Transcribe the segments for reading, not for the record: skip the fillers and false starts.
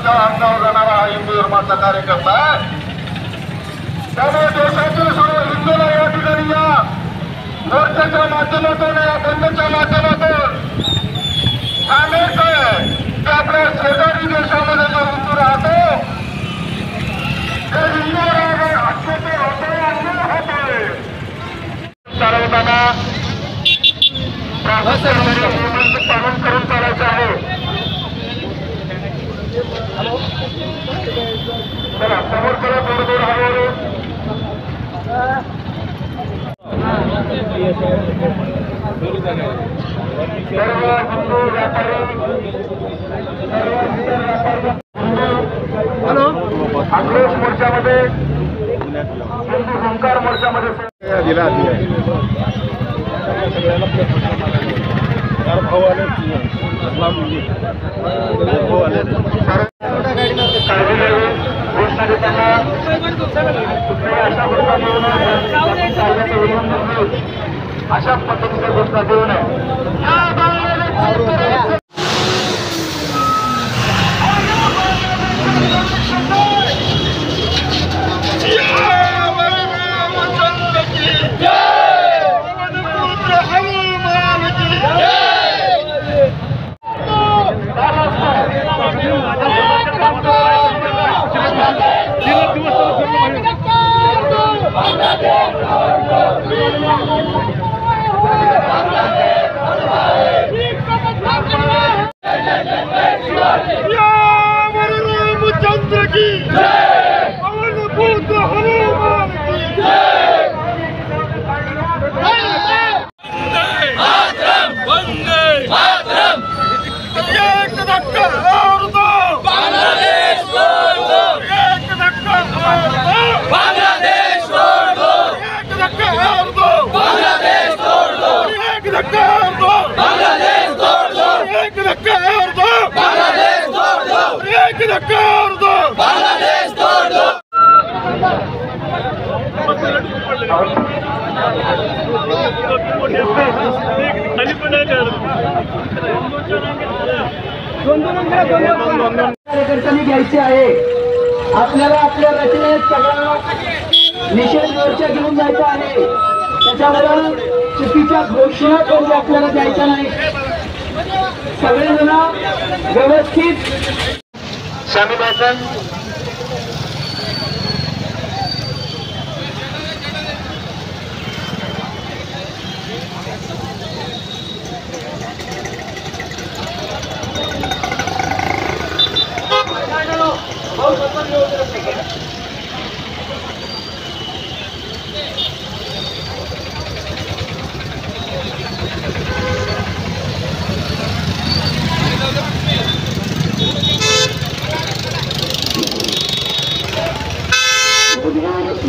धर्माच्या अंगावर जाणारा हा हिंदू धर्माचा कार्यकर्ता आहे। त्यामुळे देशातील सर्व हिंदूला या ठिकाणी या मोर्चाच्या माध्यमातून या बंदच्या माध्यमातून सांगायचं की आपल्या शेजारी देशामध्ये जो हिंदू राहतो ते हिंदू हक्काचे होते होते चालवताना पालन करून चालायचं आहे। चला समोर चला थोडं हळूहळू सर्व हिंदू व्यापारी आक्रोश मोर्चामध्ये हिंदू हुंकार मोर्चामध्ये घोषणा देताना अशा पद्धतीने घोषणा देऊ नये। कार्यकर्त्यांनी घ्यायचे आहे। आपल्याला आपल्या रचनेत सगळा निषेध मोर्चा घेऊन जायचा आहे। त्याच्यामुळे चुकीच्या घोषणा करून आपल्याला द्यायच्या नाही। सगळेजण व्यवस्थित शामिल व्हायचं।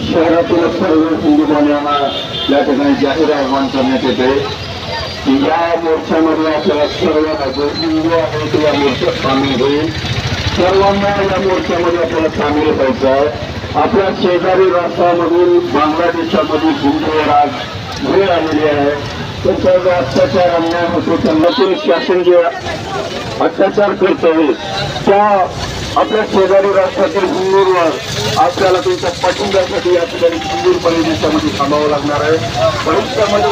शहरातील सर्व हिंदू बांधवांना या ठिकाणी जाहीर आवाहन करण्यात येते की या मोर्चामध्ये आपल्याला सर्वांना जो हिंदू आहे तो या मोर्चात सामील होईल। सर्वांना या मोर्चामध्ये आपल्याला सामील व्हायचं आहे। आपल्या शेजारी राष्ट्रामधून बांगलादेशामधील हिंदूवर आज वेळ आलेली आहे। त्याचा अत्याचार अन्याय होतो, त्यांना शासन जे अत्याचार करतोय त्या आपल्या शेजारी राष्ट्रातील हिंदूंवर आपल्याला त्यांच्या पाठिंब्यासाठी या ठिकाणी हिंदूरपणे देशामध्ये थांबावं लागणार आहे। भविष्यामध्ये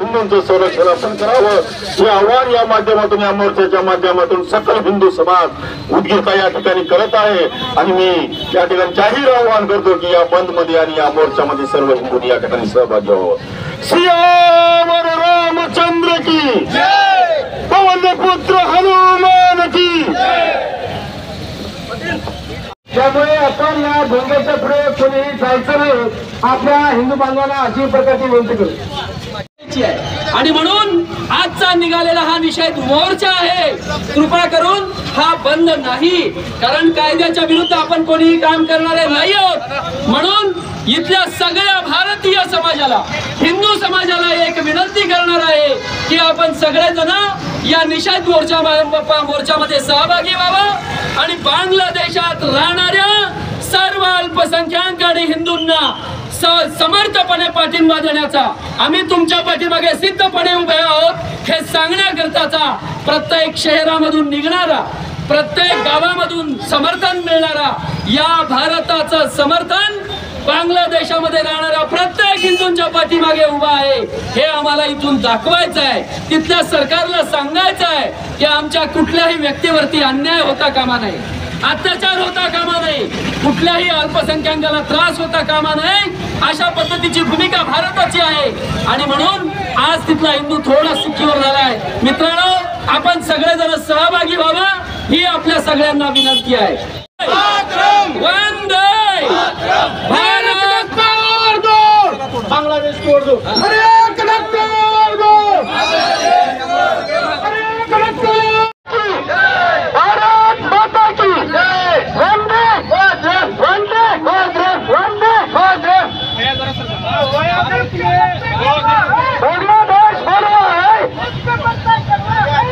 हिंदूंचं संरक्षण आपण करावं हे आव्हान या माध्यमातून या मोर्चाच्या माध्यमातून सकल हिंदू समाज उद्गीरता या ठिकाणी करत आहे। आणि मी या ठिकाणी जाहीर आवाहन करतो की या बंद मध्ये आणि या मोर्चामध्ये सर्व हिंदूंनी या ठिकाणी सहभागी व्हावं। सियावर रामचंद्र की जय, पवन पुत्र हनुमान की जय। त्यामुळे आपण या भोंग्याच्या पुढे कोणीही जायचं नाही। आपल्या हिंदू बांधवांना अशी प्रकारची विनंती करू आणि म्हणून आजचा निघालेला हा निषेध मोर्चा आहे। कृपा करून हा बंद नाही, कारण कायद्याच्या विरुद्ध आपण कोणीही काम करणारे नाही आहोत। म्हणून इथल्या सगळ्या भारतीय समाजाला, हिंदू समाजाला एक विनंती करणार आहे की आपण सगळेजण या निषेध मोर्चामध्ये सहभागी व्हावं आणि बांगलादेशात राहणाऱ्या सर्व अल्पसंख्याक आणि हिंदूंना समर्थपणे पाठिंबा देण्याचा, आम्ही तुमच्या पाठीमागे सिद्धपणे उभे आहोत हे सांगण्याकरताचा प्रत्येक शहरामधून निघणारा, प्रत्येक गावामधून समर्थन मिळणारा या भारताचं समर्थन बांगलादेशामध्ये राहणाऱ्या प्रत्येक हिंदूंच्या पाठीमागे उभा आहे हे आम्हाला इथून दाखवायचं आहे. तिथल्या सरकारला सांगायचं आहे की आमच्या कुठल्याही व्यक्तीवरती अन्याय होता कामा नये, अत्याचार होता कामा नये, कुठल्याही अल्पसंख्याकाला त्रास होता कामा नये. अशा पद्धतीची भूमिका भारताची आहे आणि म्हणून आज तिथला हिंदू थोडा सिक्युअर झालाय. मित्रांनो, आपण सगळेजण सहभागी व्हावा ही आपल्या सगळ्यांना विनंती आहे. वंदे भारत बांग्लादेश छोड़ दो, भारत माता की जय, वंदे मातरम, वंदे मातरम, वंदे मातरम. बांग्लादेश बड़ा है,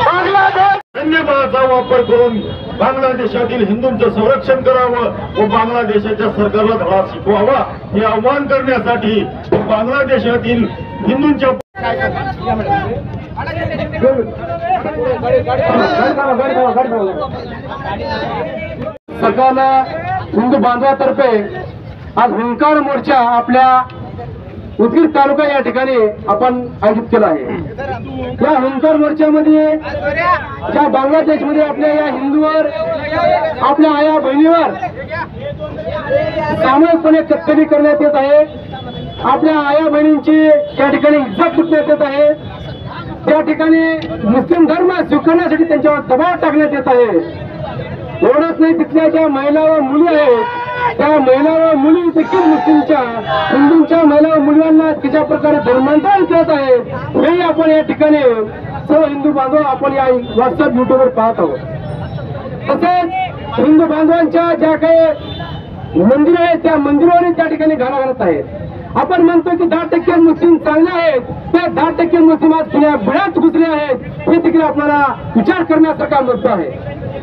बांग्लादेश. धन्यवादाचा वापर करून बांगलादेशातील हिंदूंचं संरक्षण करावं व बांगलादेशाच्या सरकारला धडा शिकवावा हे आवाहन करण्यासाठी बांगलादेशातील हिंदूंच्या सकाळ हिंदू बांधवातर्फे आज हुंकार मोर्चा आपल्या उदगीर तालुका या ठिकाणी आपण आयोजित केला आहे. या हुंकार मोर्चामध्ये ज्या बांगलादेशमध्ये आपल्या या हिंदूवर, आपल्या आया बहिणीवर सामूहिकपणे कत्तली करण्यात येत आहे, आपल्या आया बहिणींची या ठिकाणी इज्जत लुटण्यात येत आहे, त्या ठिकाणी मुस्लिम धर्म स्वीकारण्यासाठी त्यांच्यावर दबाव टाकण्यात येत आहे. एवढंच नाही, तिथल्या ज्या महिला व मुली आहेत त्या महिला व मुली देखील मुस्लिमच्या, हिंदूंच्या महिला व मुलांना कशा प्रकारे धर्मांतरण करत आहे हेही आपण या ठिकाणी सर्व हिंदू बांधव आपण या व्हॉट्सअप युट्यूबवर पाहत आहोत. तसेच हिंदू बांधवांच्या ज्या काही मंदिरं आहेत त्या मंदिरावरही त्या ठिकाणी घाला घालत आहेत. आपण म्हणतो की 10% मुस्लिम चांगले आहेत, त्या 10% मुस्लिम आज पुण्या बिळात घुसले आहेत हे देखील आपल्याला विचार करण्यासारखा मुद्दा आहे.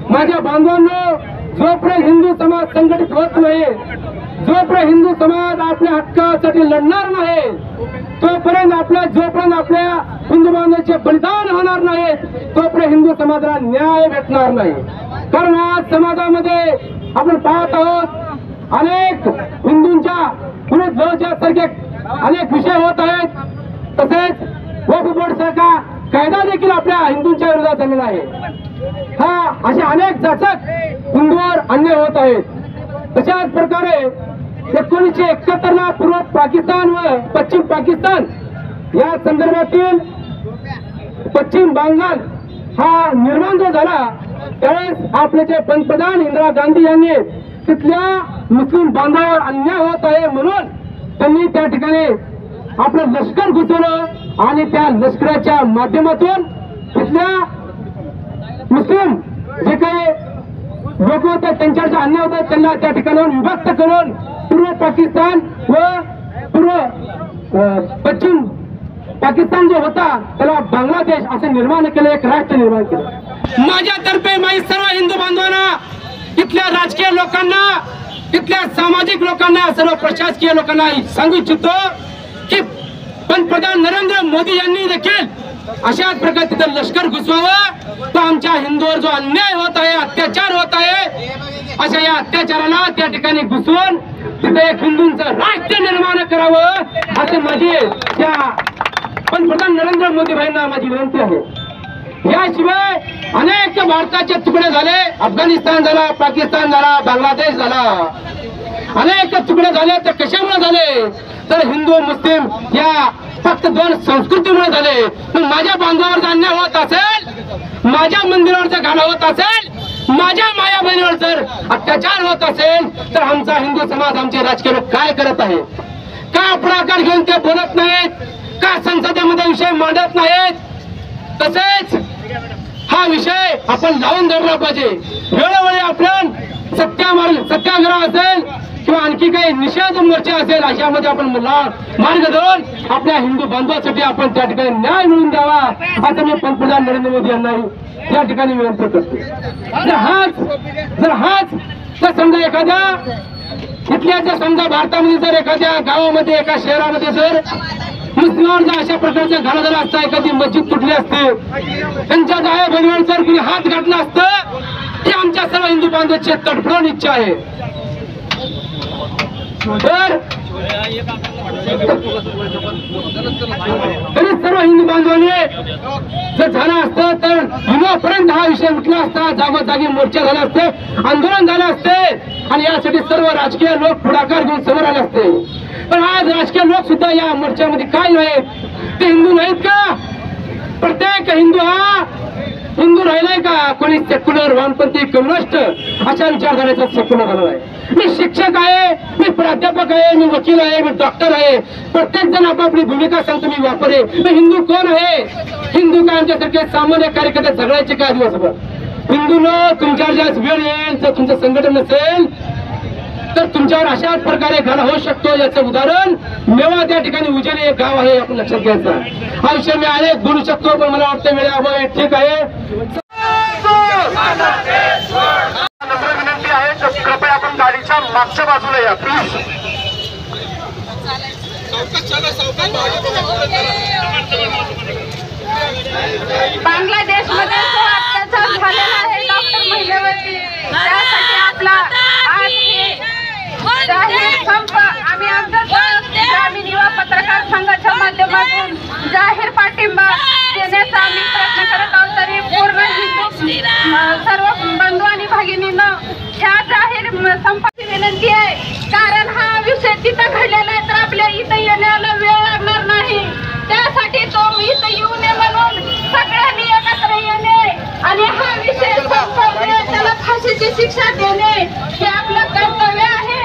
माझ्या बांधवांनो, जोपर्यंत हिंदू समाज संघटित होत नाही, जोपर्यंत हिंदू समाज आपल्या हक्कासाठी लढणार नाही, जोपर्यंत आपल्या हिंदू बांधवांचे बलिदान होणार नाही, तोपर्यंत हिंदू समाजाला न्याय भेटणार नाही. कारण आज समाजामध्ये आपण पाहत आहोत अनेक हिंदूंच्या विरुद्ध सारखे अनेक विषय होत आहेत. तसेच वक्फ बोर्ड सारखा कायदा देखील आपल्या हिंदूंच्या विरोधात झालेला आहे. असे अनेक जाचक हिंदूवर अन्याय होत आहेत. तशाच प्रकारे 1971 पूर्व पाकिस्तान व पश्चिम पाकिस्तान या संदर्भातील पश्चिम बंगाल हा निर्माण जो झाला त्यावेळेस आपले जे पंतप्रधान इंदिरा गांधी यांनी तिथल्या मुस्लिम बांधवावर अन्याय होत आहे म्हणून त्यांनी त्या ठिकाणी आपलं लष्कर घुसवलं आणि त्या लष्कराच्या माध्यमातून तिथल्या मुस्लिम जे काही लोक होते त्यांच्यावर जे अन्याय होता त्यांना त्या ठिकाणाहून विभक्त करून पूर्व पाकिस्तान व पश्चिम पाकिस्तान जो होता त्याला बांगलादेश असं निर्माण केलं, एक राष्ट्र निर्माण केलं. माझ्यातर्फे माझ्या सर्व हिंदू बांधवांना, तिथल्या राजकीय लोकांना, तिथल्या सामाजिक लोकांना, सर्व प्रशासकीय लोकांना सांगू इच्छितो की पंतप्रधान नरेंद्र मोदी यांनी देखील अशाच प्रकारे तिथं लष्कर घुसवावं. तो आमच्या हिंदूवर जो अन्याय होत आहे, अत्याचार होत आहे, अशा या अत्याचाराला त्या ठिकाणी घुसवून तिथे एक हिंदूंचं राष्ट्र निर्माण करावं असे माझी त्या पंतप्रधान नरेंद्र मोदी भाईंना माझी विनंती आहे. याशिवाय अनेक भारताचे तुकडे झाले, अफगाणिस्तान झाला, पाकिस्तान झाला, बांगलादेश झाला, अनेक तुकडे झाले. तर कशामुळे झाले? तर हिंदू मुस्लिम या फक्त दोन संस्कृतीमुळे झाले. पण माझ्या बांधवावर अन्याय होत असेल, माझ्या मंदिरावरचा घाला होत असेल, माझ्या माया बहिणीवर जर अत्याचार होत असेल तर आमचा हिंदू समाज, आमचे राजकीय लोक काय करत आहे? का पुढाकार घेऊन ते बोलत नाहीत? का संसदेमध्ये विषय मांडत नाहीत? तसेच हा विषय आपण लावून धरला पाहिजे. वेळोवेळी आपण सत्याग्रह असेल, किंवा आणखी काही निषेध मोर्चा असेल अशामध्ये आपण मार्ग देऊन आपल्या हिंदू बांधवासाठी आपण त्या ठिकाणी न्याय मिळवून द्यावा असं मी पंतप्रधान नरेंद्र मोदी यांना या ठिकाणी विनंती करतो. जर हाच तर समजा एखाद्या इथल्या जर समजा भारतामध्ये जर एखाद्या गावामध्ये एका शहरामध्ये जर मुस्लिमांवर जर अशा प्रकारचा घाला झाला असता, एखादी मस्जिद तुटली असते, त्यांच्या जाया बहिणीवर जर कुणी हात घातला असतं, ही आमच्या सर्व हिंदू बांधवांची तडफडून इच्छा आहे. तर तरी सर्व हिंदू बांधवांनी जर झालं असतं तर युनोपर्यंत हा विषय उठला असता, जागोजागी मोर्चा झाला असते, आंदोलन झालं असते आणि यासाठी सर्व राजकीय लोक पुढाकार घेऊन समोर आले असते. पण आज राजकीय लोक सुद्धा या मोर्चामध्ये काय नाहीत, ते हिंदू नाहीत का? प्रत्येक हिंदू हा हिंदू राहिलाय का? कोणी सेक्युलर वामपंथी कम्युनिस्ट अशा विचारधारेचा सेक्युलर झाला आहे. मी शिक्षक आहे, मी प्राध्यापक आहे, मी वकील आहे, मी डॉक्टर आहे, प्रत्येक जण आपापली भूमिका सांगतो मी वापरे. हिंदू कोण आहे? हिंदू काय आमच्यासारखे सामान्य कार्यकर्ते झगडायचे काय दिवसभर? हिंदूनं तुमच्यावर ज्यावेळेस वेळ येईल, जर तुमचं संघटन नसेल तर तुमच्यावर अशाच प्रकारे घाला होऊ शकतो. याचं उदाहरण मेवा त्या ठिकाणी उजेल एक गाव आहे, आपण लक्षात घ्यायचं. हा विषय मी अनेक बोलू शकतो पण मला वाटतं वेळेअभावी ठीक आहे. विनंती आहे तर कृपया आपण गाडीच्या मागच्या बाजूला या प्लीज. बांगलादेशमध्ये जो अत्याचार झालेला आहे डॉक्टर महिलेवरती, त्यासाठी आपला आज हे जाहीर संप आम्ही आमच्या ग्रामीण युवा पत्रकार संघाच्या माध्यमातून जाहीर पाठिंबा देण्याचा आम्ही प्रयत्न करत आहोत. तरी पूर्ण हिंदू सर्व बंधू आणि भगिनींना ह्या जाहीर संपाची विनंती आहे, कारण हा विषय तिथं घडलेला आहे तर आपल्या इथं येण्याला वेळ लागणार नाही. त्यासाठी तो इथं येऊ नये म्हणून सगळ्यांनी एकत्र येणे आणि हा विषय संपवणे, त्याला फाशीची शिक्षा देणे हे आपलं कर्तव्य आहे.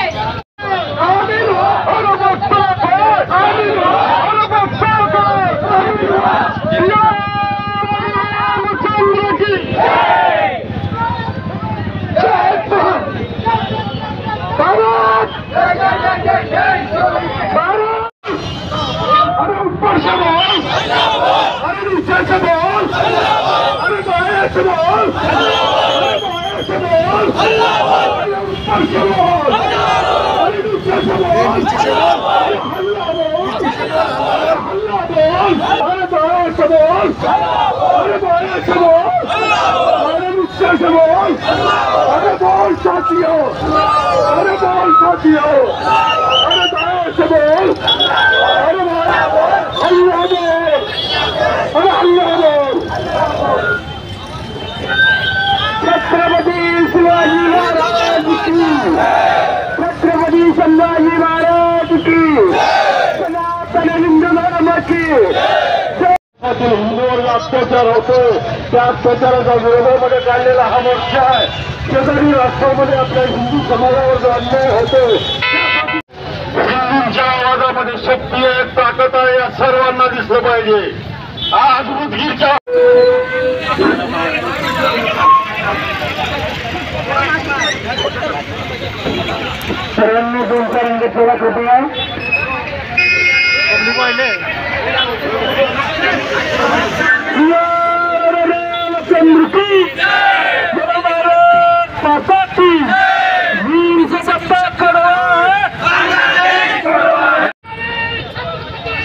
छत्रपती संभाजी महाराज की, सनातन हिंदू धर्म की. हिंदूवर अत्याचार होतो त्या अत्याचाराच्या विरोधामध्ये काढलेला हा मोर्चा आहे. शेजारी राष्ट्रामध्ये आपल्या हिंदू समाजावर जो अन्याय होतो हिंदूंच्या आवाजामध्ये शक्ती आहे, ताकद आहे, या सर्वांना दिसलं पाहिजे. आज उदगीरच्या सर्वांनी 2 रंग ठेवा कृपया. चंद्र की माता की वीर से सत्ता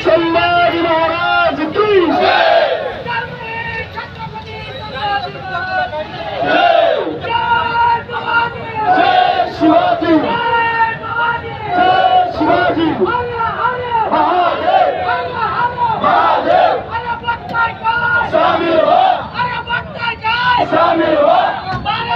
संभाजी महाराज की. शिवाजी शिवाजी महादेव महादेव शामिल हो शामिल हो. शामिल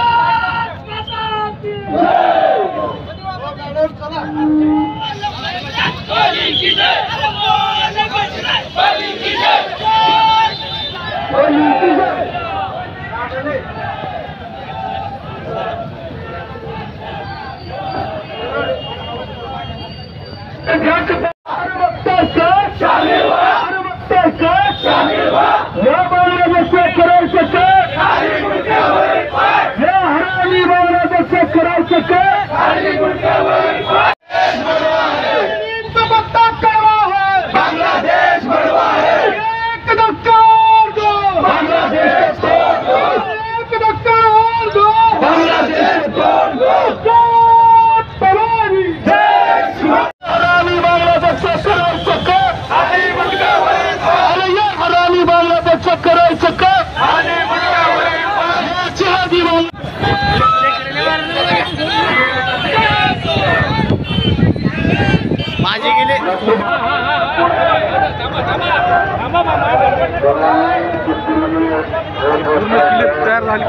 तयार झाली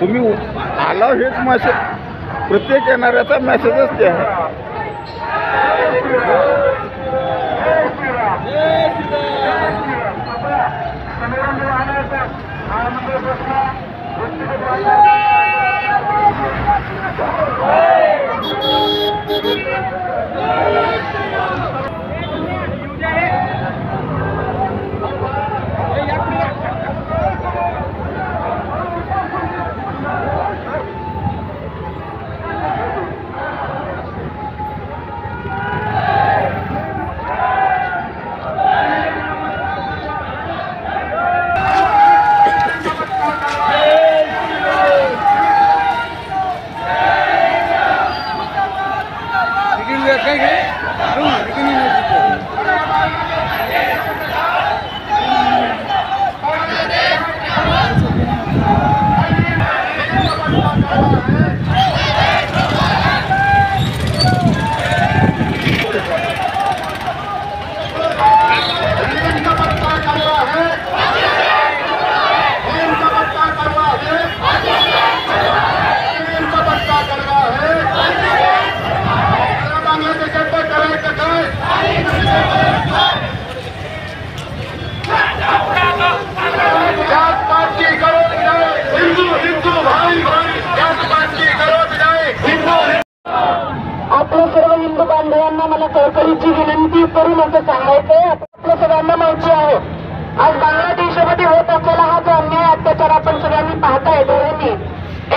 तुम्ही आला हेच मेसेज प्रत्येक येणाऱ्याचा मेसेजच ते आहे. आपल्या सर्व हिंदू बांधवांना मला कळकळीची विनंती करून असं सांगायचंय, आपल्या सगळ्यांना माहिती आहे आज बांगलादेशामध्ये होत असलेला हा जो अन्याय अत्याचार आपण सगळ्यांनी पाहताय डोळ्यांनी,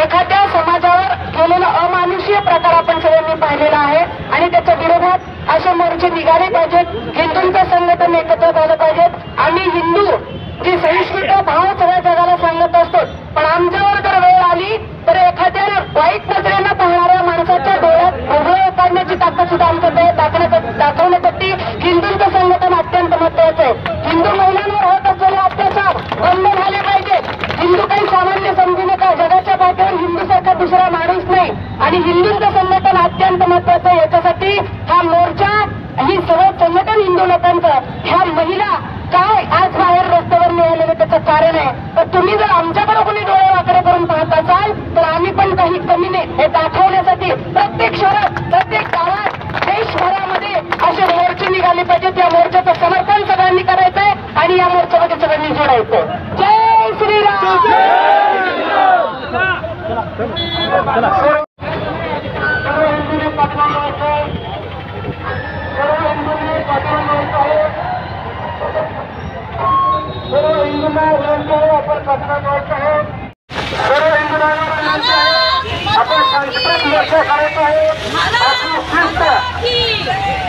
एखाद्या समाजावर केलेला अमानुषीय प्रकार आपण सगळ्यांनी पाहिलेला आहे आणि त्याच्या विरोधात असे मोर्चे निघाले पाहिजेत. हिंदूंचं संघटन एकत्र झालं पाहिजेत. आम्ही हिंदू जी सहिष्णुता भाव सगळ्या जगाला सांगत असतो, पण आमच्यावर जर वेळ आली तर एखाद्या वाईट नजरेनं पाहणाऱ्या माणसाच्या डोळ्यात भोगळे काढण्याची ताकद सुद्धा आमच्याकडे दाखवण्यासाठी हिंदूंचं संघटन अत्यंत महत्वाचं आहे. हिंदू महिलांवर होत असलेले अत्याचार बंद झाले पाहिजे. हिंदू काही सामान्य समजू नका, जगाच्या पाठीवर हिंदूसारखा दुसरा माणूस नाही आणि हिंदूंचं संघटन अत्यंत महत्वाचं आहे. याच्यासाठी हा मोर्चा, ही सगळं संघटन हिंदू लोकांचं, ह्या महिला काय आज बाहेर रस्त्यावर मिळालेलं त्याचं कारण आहे. तर तुम्ही जर आमच्याकडे कोणी डोळे वाकडे करून पाहत असाल तर आम्ही पण काही कमी नाही हे दाखवण्यासाठी प्रत्येक शहरात, प्रत्येक गावात, देशभरामध्ये असे मोर्चे निघाले पाहिजेत. या मोर्चाचं समर्थन सगळ्यांनी करायचंय आणि या मोर्चामध्ये सगळ्यांनी जोडायचंय. जय श्रीराम. सर्व हिंदूंना आपण कचरा द्यायचा आहे. सर्व हिंदूंना आपण सांस्कृतिक मोर्चा करायचा आहे.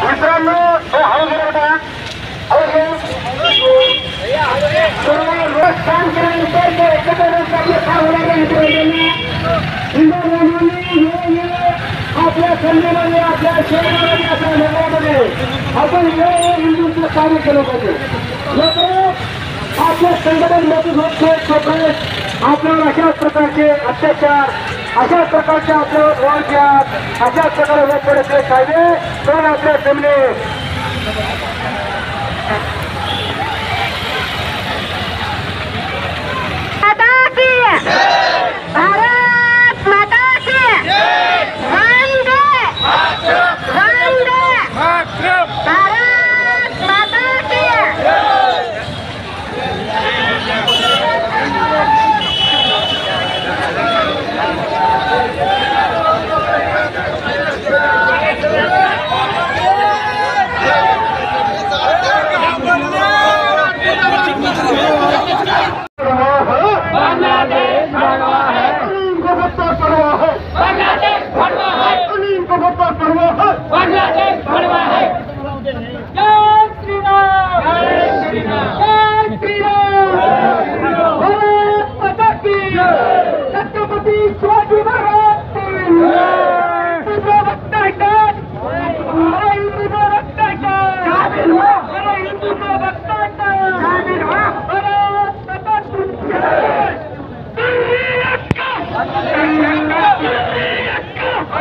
मित्रांनो हे हौस सर्व रोज काम केल्यानंतर एकत्र आपले काम होणार आपल्या संधीमध्ये, आपल्या शहरामध्ये, आपल्या नगरामध्ये आपण हिंदूंचं कार्य केलं पाहिजे. आपल्या संघटन मजबूत होत नाही, आपल्यावर अशाच प्रकारचे अत्याचार, अशाच प्रकारचे आपल्यावर वाढत्यात, अशाच प्रकारे होत पडते कायदे तर आपल्या जमिनीत भारत माता की वंदे वंदे भारत माता की.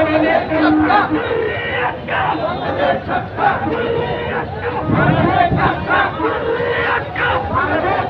Let's go!